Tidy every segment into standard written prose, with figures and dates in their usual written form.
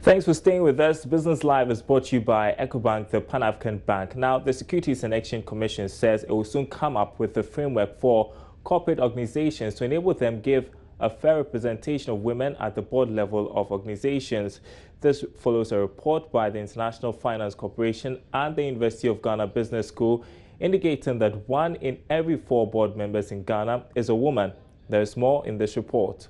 Thanks for staying with us. Business Live is brought to you by EcoBank, the Pan-African Bank. Now, the Securities and Exchange Commission says it will soon come up with a framework for corporate organizations to enable them give a fair representation of women at the board level of organizations. This follows a report by the International Finance Corporation and the University of Ghana Business School indicating that 1 in every 4 board members in Ghana is a woman. There is more in this report.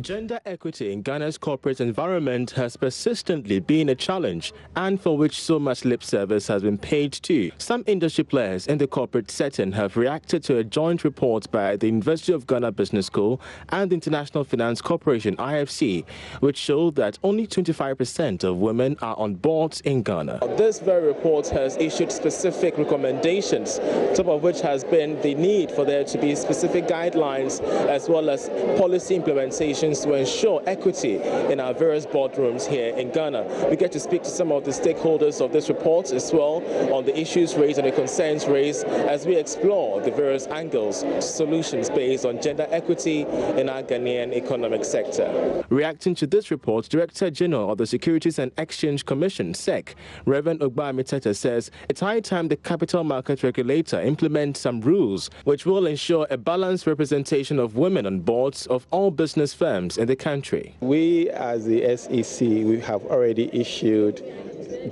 Gender equity in Ghana's corporate environment has persistently been a challenge and for which so much lip service has been paid to. Some industry players in the corporate setting have reacted to a joint report by the University of Ghana Business School and the International Finance Corporation, IFC, which showed that only 25% of women are on boards in Ghana. This very report has issued specific recommendations, some of which has been the need for there to be specific guidelines as well as policy implementation to ensure equity in our various boardrooms here in Ghana. We get to speak to some of the stakeholders of this report as well on the issues raised and the concerns raised as we explore the various angles, solutions based on gender equity in our Ghanaian economic sector. Reacting to this report, Director General of the Securities and Exchange Commission, SEC, Reverend Ogbamitete, says it's high time the capital market regulator implements some rules which will ensure a balanced representation of women on boards of all business firms in the country. We as the SEC, we have already issued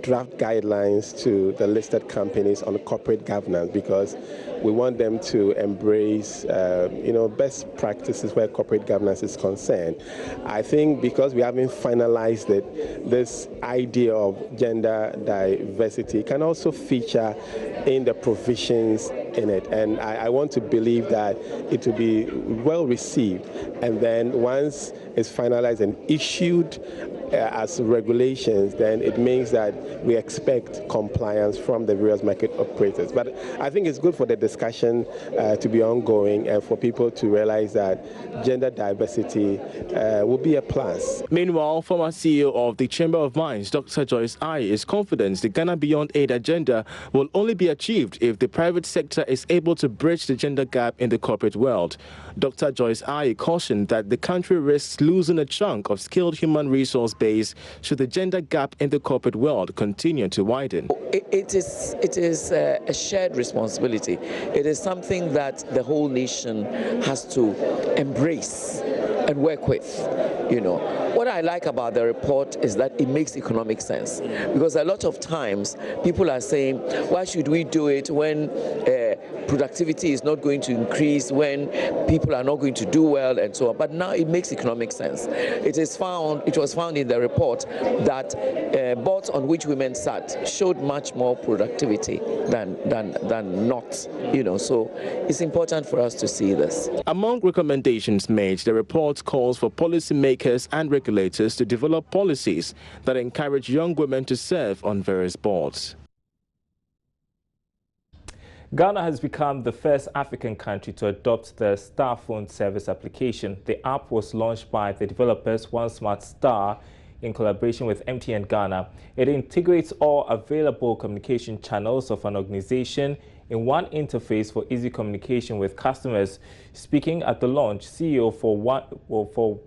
draft guidelines to the listed companies on corporate governance because we want them to embrace best practices where corporate governance is concerned. I think because we haven't finalized it, this idea of gender diversity can also feature in the provisions in it, and I want to believe that it will be well received, and then once it's finalized and issued as regulations, then it means that we expect compliance from the various market operators. But I think it's good for the discussion to be ongoing and for people to realize that gender diversity will be a plus. Meanwhile, former CEO of the Chamber of Mines, Dr. Joyce Aye, is confident the Ghana Beyond Aid agenda will only be achieved if the private sector is able to bridge the gender gap in the corporate world. Dr. Joyce Aye cautioned that the country risks losing a chunk of skilled human resource base should the gender gap in the corporate world continue to widen. It is a shared responsibility. It is something that the whole nation has to embrace and work with. What I like about the report is that it makes economic sense, because a lot of times people are saying, why should we do it when productivity is not going to increase, when people are not going to do well, and so on. But now it makes economic sense. It was found in the report that boards on which women sat showed much more productivity than not. So it's important for us to see this. Among recommendations made, the report calls for policymakers and regulators to develop policies that encourage young women to serve on various boards. Ghana has become the first African country to adopt the Star Phone Service application. The app was launched by the developers One Smart Star in collaboration with MTN Ghana. It integrates all available communication channels of an organization in one interface for easy communication with customers. Speaking at the launch, CEO for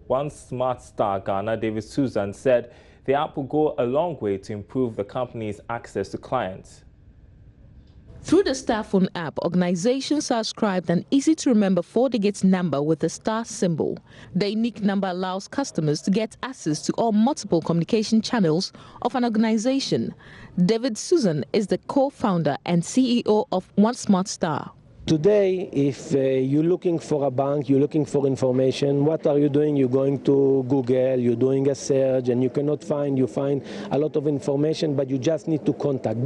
One Smart Star Ghana, David Susan, said the app will go a long way to improve the company's access to clients. Through the Star Phone app, organizations are ascribed an easy-to-remember 4-digit number with a star symbol. The unique number allows customers to get access to all multiple communication channels of an organization. David Susan is the co-founder and CEO of One Smart Star. Today, if you're looking for a bank, you're looking for information, what are you doing? You're going to Google, you're doing a search, and you cannot find, you find a lot of information, but you just need to contact.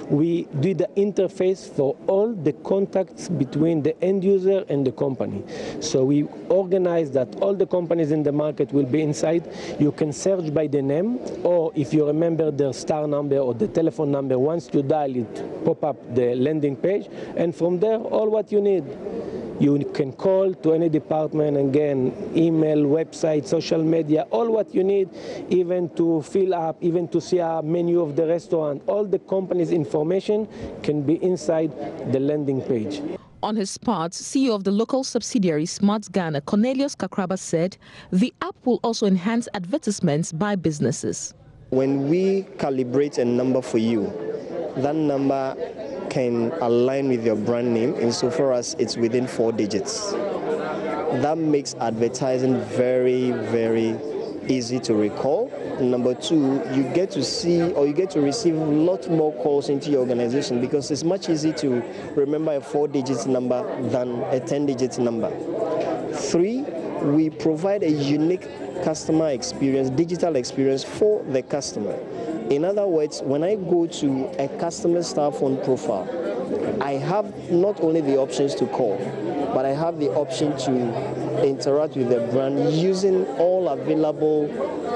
We do the interface for all the contacts between the end user and the company. So we organize that all the companies in the market will be inside. You can search by the name, or if you remember their star number or the telephone number, once you dial it, pop up the landing page, and from there, all what you need. You can call to any department, again, email, website, social media, all what you need, even to fill up, even to see a menu of the restaurant. All the company's information can be inside the landing page. On his part, CEO of the local subsidiary Smart Ghana, Cornelius Kakraba, said the app will also enhance advertisements by businesses. When we calibrate a number for you, that number can align with your brand name insofar as it's within 4 digits. That makes advertising very, very easy to recall. Number 2, you get to see or you get to receive a lot more calls into your organization because it's much easier to remember a 4-digit number than a 10-digit number. 3, we provide a unique customer experience, digital experience for the customer. In other words, when I go to a customer star phone profile, I have not only the options to call, but I have the option to interact with the brand using all available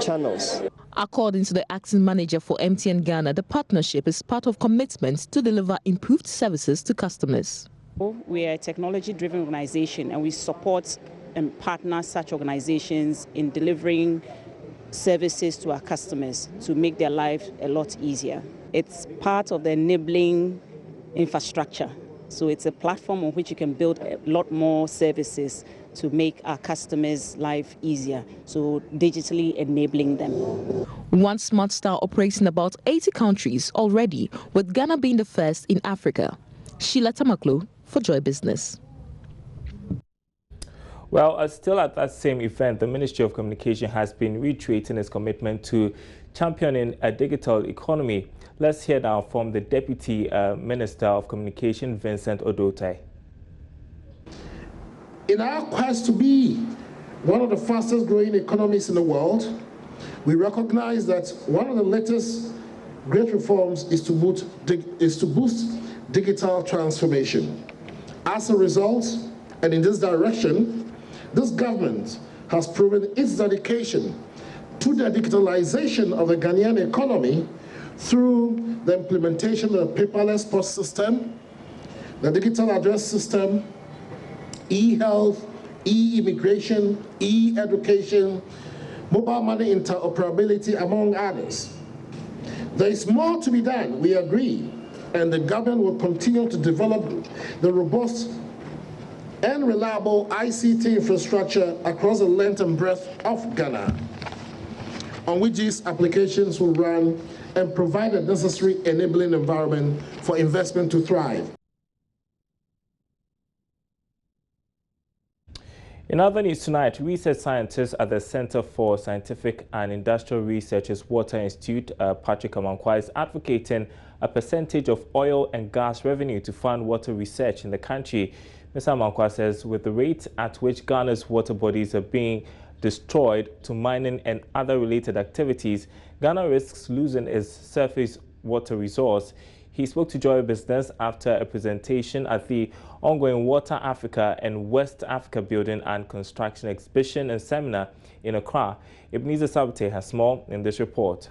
channels. According to the acting manager for MTN Ghana, the partnership is part of commitments to deliver improved services to customers. We are a technology-driven organization and we support and partner such organizations in delivering services to our customers to make their life a lot easier. It's part of the enabling infrastructure. So it's a platform on which you can build a lot more services to make our customers' life easier, so digitally enabling them. One Smart Star operates in about 80 countries already, with Ghana being the first in Africa. Sheila Tamaklo for Joy Business. Well, still at that same event, the Ministry of Communication has been reiterating its commitment to championing a digital economy. Let's hear now from the Deputy Minister of Communication, Vincent Odotai. In our quest to be one of the fastest growing economies in the world, we recognize that one of the latest great reforms is to boost digital transformation. As a result, and in this direction, this government has proven its dedication to the digitalization of the Ghanaian economy through the implementation of the paperless post system, the digital address system, e-health, e-immigration, e-education, mobile money interoperability, among others. There is more to be done, we agree, and the government will continue to develop the robust and reliable ICT infrastructure across the length and breadth of Ghana, on which these applications will run and provide a necessary enabling environment for investment to thrive. In other news tonight, research scientists at the Center for Scientific and Industrial Research's Water Institute, Patrick Amankwa, is advocating a percentage of oil and gas revenue to fund water research in the country. Mr. Amankwa says with the rate at which Ghana's water bodies are being destroyed to mining and other related activities, Ghana risks losing its surface water resource. He spoke to Joy Business after a presentation at the ongoing Water Africa and West Africa Building and Construction Exhibition and Seminar in Accra. Ebenezer Sabate has more in this report.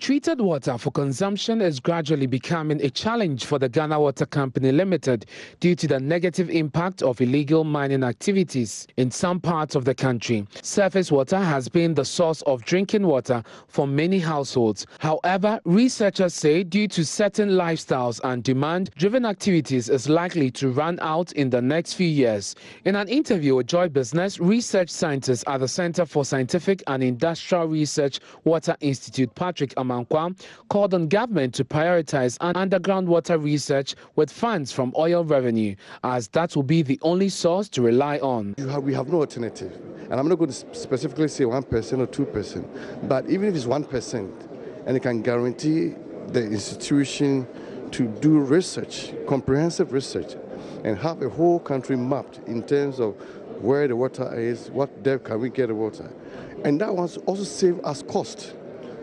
Treated water for consumption is gradually becoming a challenge for the Ghana Water Company Limited due to the negative impact of illegal mining activities in some parts of the country. Surface water has been the source of drinking water for many households. However, researchers say due to certain lifestyles and demand-driven activities is likely to run out in the next few years. In an interview with Joy Business, research scientist at the Center for Scientific and Industrial Research Water Institute, Patrick Amankwa, called on government to prioritize underground water research with funds from oil revenue, as that will be the only source to rely on. We have no alternative. And I'm not going to specifically say 1% or 2%, but even if it's 1%, and it can guarantee the institution to do research, comprehensive research, and have a whole country mapped in terms of where the water is, what depth can we get the water. And that will also save us cost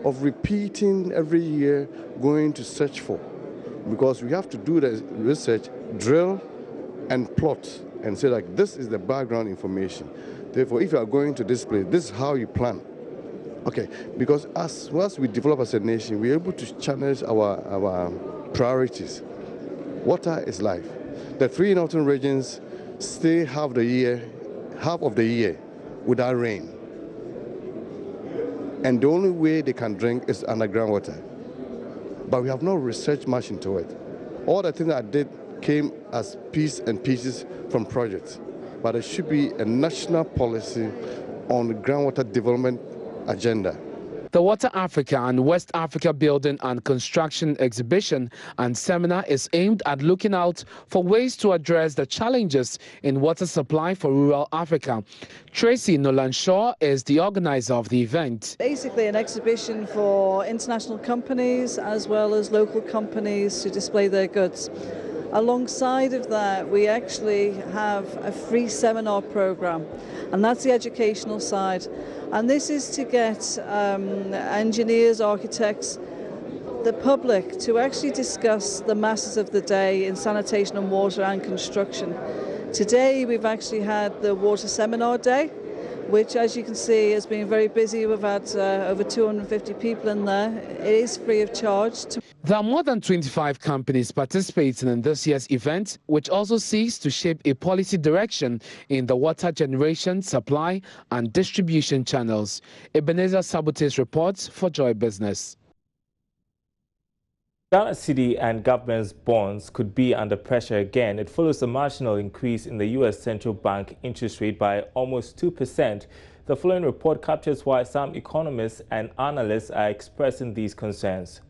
of repeating every year going to search for, because we have to do the research, drill and plot and say like this is the background information. Therefore, if you are going to this place, this is how you plan. Okay, because once we develop as a nation, we're able to channel our priorities. Water is life. The 3 northern regions stay half of the year without rain. And the only way they can drink is underground water. But we have not researched much into it. All the things that I did came as piece and pieces from projects. But there should be a national policy on the groundwater development agenda. The Water Africa and West Africa Building and Construction Exhibition and Seminar is aimed at looking out for ways to address the challenges in water supply for rural Africa. Tracy Nolanshaw is the organizer of the event. Basically an exhibition for international companies as well as local companies to display their goods. Alongside of that, we actually have a free seminar program, and that's the educational side. And this is to get engineers, architects, the public to actually discuss the masses of the day in sanitation and water and construction. Today we've actually had the Water Seminar Day, which, as you can see, has been very busy. We've had over 250 people in there. It is free of charge. There are more than 25 companies participating in this year's event, which also seeks to shape a policy direction in the water generation, supply and distribution channels. Ebenezer Sabotes reports for Joy Business. Ghana cedi and government's bonds could be under pressure again. It follows a marginal increase in the U.S. Central Bank interest rate by almost 2%. The following report captures why some economists and analysts are expressing these concerns.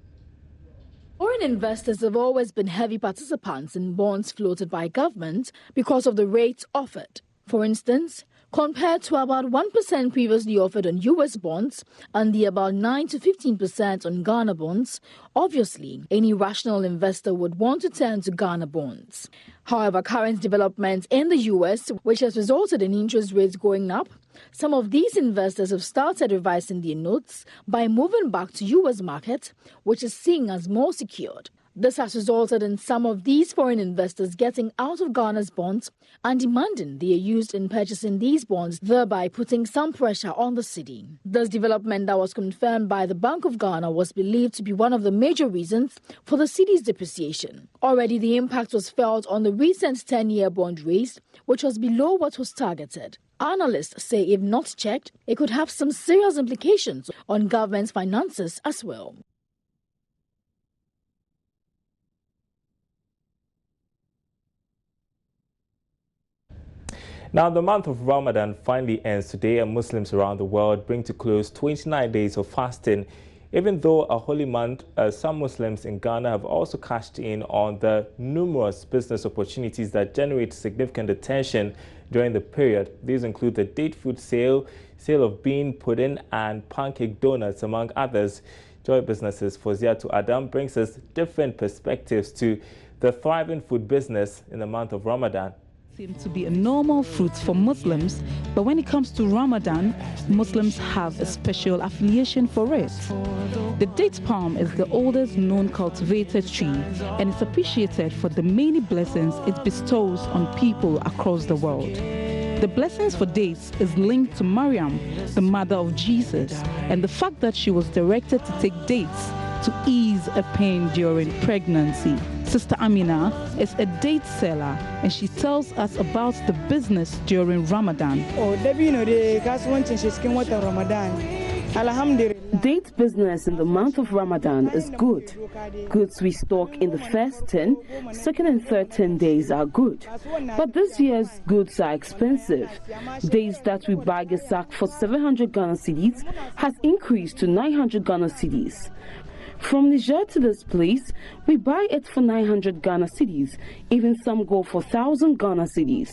Foreign investors have always been heavy participants in bonds floated by government because of the rates offered. For instance, compared to about 1% previously offered on U.S. bonds and the about 9 to 15% on Ghana bonds, obviously, any rational investor would want to turn to Ghana bonds. However, current developments in the U.S., which has resulted in interest rates going up, some of these investors have started revising their notes by moving back to U.S. market, which is seen as more secured. This has resulted in some of these foreign investors getting out of Ghana's bonds and demanding they are used in purchasing these bonds, thereby putting some pressure on the cedi. This development that was confirmed by the Bank of Ghana was believed to be one of the major reasons for the cedi's depreciation. Already the impact was felt on the recent 10-year bond raised, which was below what was targeted. Analysts say if not checked, it could have some serious implications on government's finances as well. Now, the month of Ramadan finally ends today, and Muslims around the world bring to close 29 days of fasting. Even though a holy month, some Muslims in Ghana have also cashed in on the numerous business opportunities that generate significant attention during the period. These include the date food sale of bean pudding and pancake donuts, among others. Joy Business's Foziatu Adam brings us different perspectives to the thriving food business in the month of Ramadan. Seems to be a normal fruit for Muslims, but when it comes to Ramadan, Muslims have a special affiliation for it. The date palm is the oldest known cultivated tree, and it's appreciated for the many blessings it bestows on people across the world. The blessings for dates is linked to Maryam, the mother of Jesus, and the fact that she was directed to take dates to ease a pain during pregnancy. Sister Amina is a date seller, and she tells us about the business during Ramadan. Date business in the month of Ramadan is good. Goods we stock in the first 10, second and third 10 days are good. But this year's goods are expensive. Dates that we buy a sack for 700 Ghana cedis has increased to 900 Ghana cedis. From Niger to this place, we buy it for 900 Ghana cedis. Even some go for 1,000 Ghana cedis.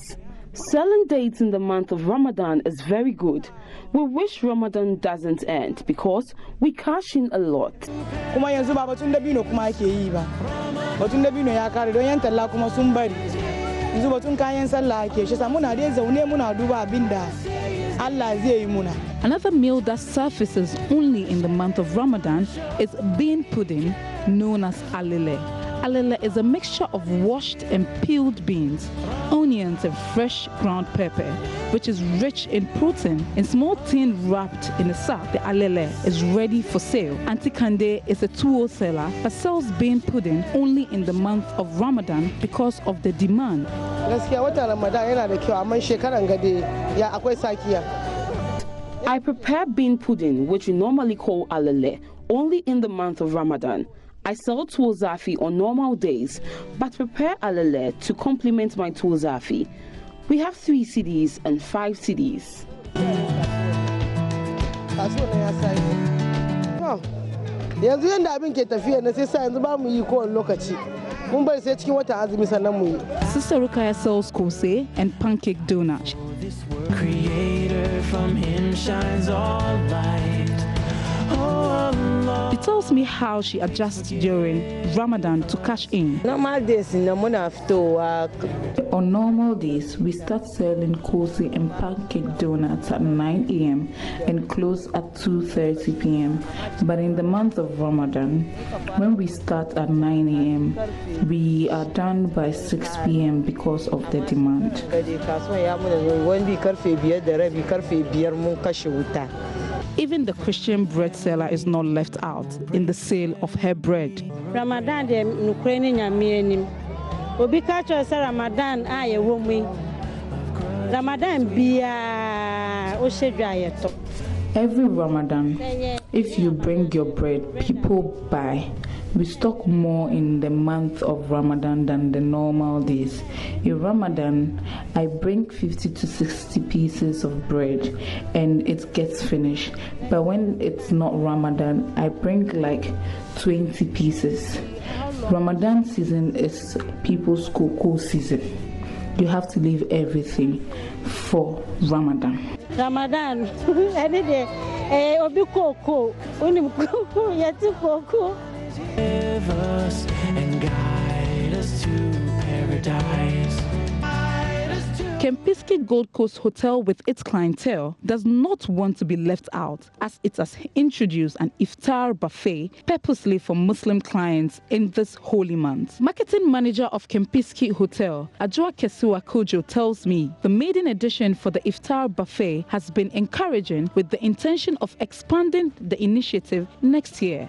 Selling dates in the month of Ramadan is very good. We wish Ramadan doesn't end because we cash in a lot. Another meal that surfaces only in the month of Ramadan is bean pudding, known as alele. Alele is a mixture of washed and peeled beans, onions and fresh ground pepper, which is rich in protein. In small tin wrapped in a sack, the alele is ready for sale. Auntie Kande is a tuwo seller but sells bean pudding only in the month of Ramadan because of the demand. I prepare bean pudding, which we normally call alele, only in the month of Ramadan. I sell tuozafi on normal days, but prepare alele to complement my tuozafi. We have 3 cedis and 5 cedis. Sister Rukaya sells kose and pancake donuts. Creator, from him shines all light. She tells me how she adjusts during Ramadan to cash in. Normal days in the morning after work. On normal days, we start selling kose and pancake donuts at 9 a.m. and close at 2:30 p.m. But in the month of Ramadan, when we start at 9 a.m., we are done by 6 p.m. because of the demand. Even the Christian bread seller is not left out in the sale of her bread. Ramadan de Ukraine nyamienim. Obi ka cho say Ramadan aye womi. Ramadan bia o shedwa yeto. Every Ramadan, if you bring your bread, people buy. We stock more in the month of Ramadan than the normal days. In Ramadan, I bring 50 to 60 pieces of bread and it gets finished. But when it's not Ramadan, I bring like 20 pieces. Ramadan season is people's cocoa season. You have to leave everything for Ramadan. Ramadan, any day, obi cocoa, unim cocoa, yeti cocoa. Give us and guide us to paradise. Kempinski Gold Coast Hotel with its clientele does not want to be left out, as it has introduced an iftar buffet purposely for Muslim clients in this holy month. Marketing manager of Kempinski Hotel, Ajua Kesua Kojo, tells me the maiden edition for the iftar buffet has been encouraging, with the intention of expanding the initiative next year.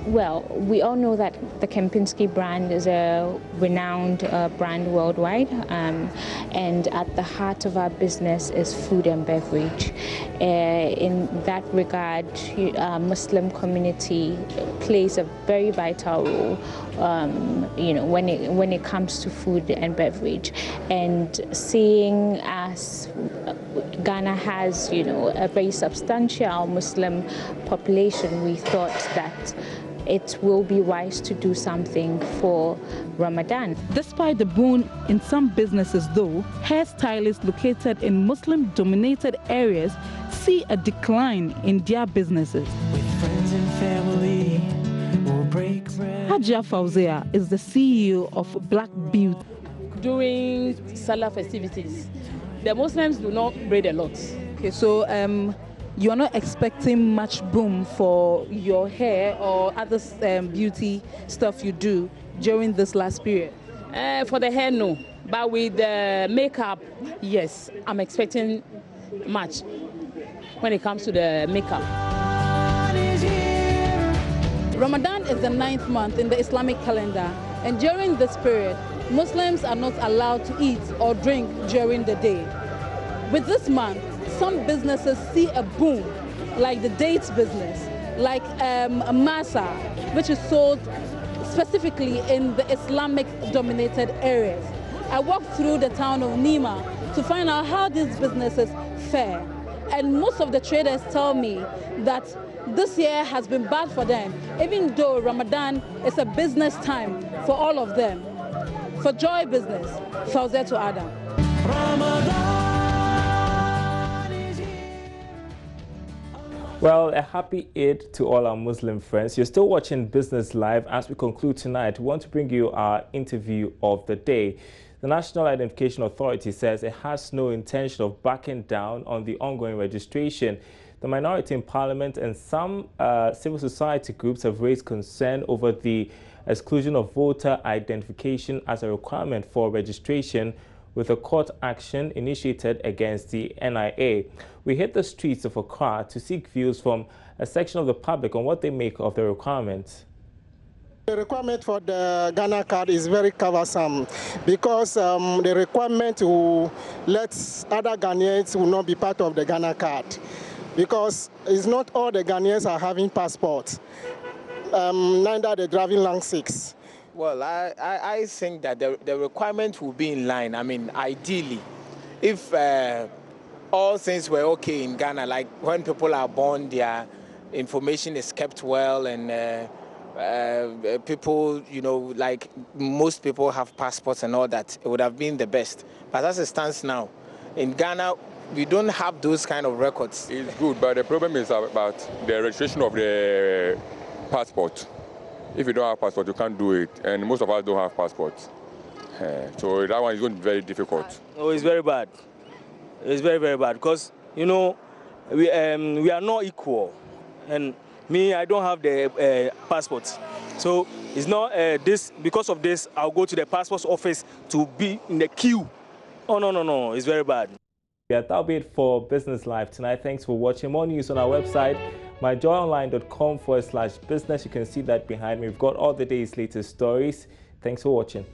Well, we all know that the Kempinski brand is a renowned brand worldwide, and at the heart of our business is food and beverage. In that regard, Muslim community plays a very vital role, when it comes to food and beverage. And seeing as Ghana has, a very substantial Muslim population, we thought that it will be wise to do something for Ramadan. Despite the boom in some businesses, though, hairstylists located in Muslim-dominated areas see a decline in their businesses. With friends and family, we'll break bread. Hajia Fauzia is the CEO of Black Beauty. During Salah festivities, the Muslims do not braid a lot. Okay, so you're not expecting much boom for your hair or other beauty stuff you do during this last period? For the hair, no. But with the makeup, yes, I'm expecting much when it comes to the makeup. Ramadan is the 9th month in the Islamic calendar, and during this period, Muslims are not allowed to eat or drink during the day. With this month, some businesses see a boom, like the dates business, like masa, which is sold specifically in the Islamic-dominated areas. I walked through the town of Nima to find out how these businesses fare. And most of the traders tell me that this year has been bad for them, even though Ramadan is a business time for all of them. For Joy Business, Fauzia to Adam. Well, a happy Eid to all our Muslim friends. You're still watching Business Live. As we conclude tonight, we want to bring you our interview of the day. The National Identification Authority says it has no intention of backing down on the ongoing registration. The minority in Parliament and some civil society groups have raised concern over the exclusion of voter identification as a requirement for registration, with a court action initiated against the NIA. We hit the streets of Accra to seek views from a section of the public on what they make of the requirement. The requirement for the Ghana card is very cumbersome because the requirement will let other Ghanaians will not be part of the Ghana card, because it's not all the Ghanaians are having passports. neither the driving license. Well, I think that the requirement will be in line. I mean, ideally, if all things were okay in Ghana, like when people are born, their information is kept well, and people, you know, like most people have passports and all that, it would have been the best. But as it stands now, in Ghana, we don't have those kind of records. It's good, but the problem is about the registration of the passport. If you don't have passport, you can't do it, and most of us don't have passports. So that one is going to be very difficult. Oh, it's very bad. It's very, very bad because, you know, we are not equal. And me, I don't have the passport. So it's not this, because of this, I'll go to the passport office to be in the queue. Oh, no, it's very bad. Yeah, that'll be it for Business Live tonight. Thanks for watching. More news on our website, myjoyonline.com/business. You can see that behind me. We've got all the day's latest stories. Thanks for watching.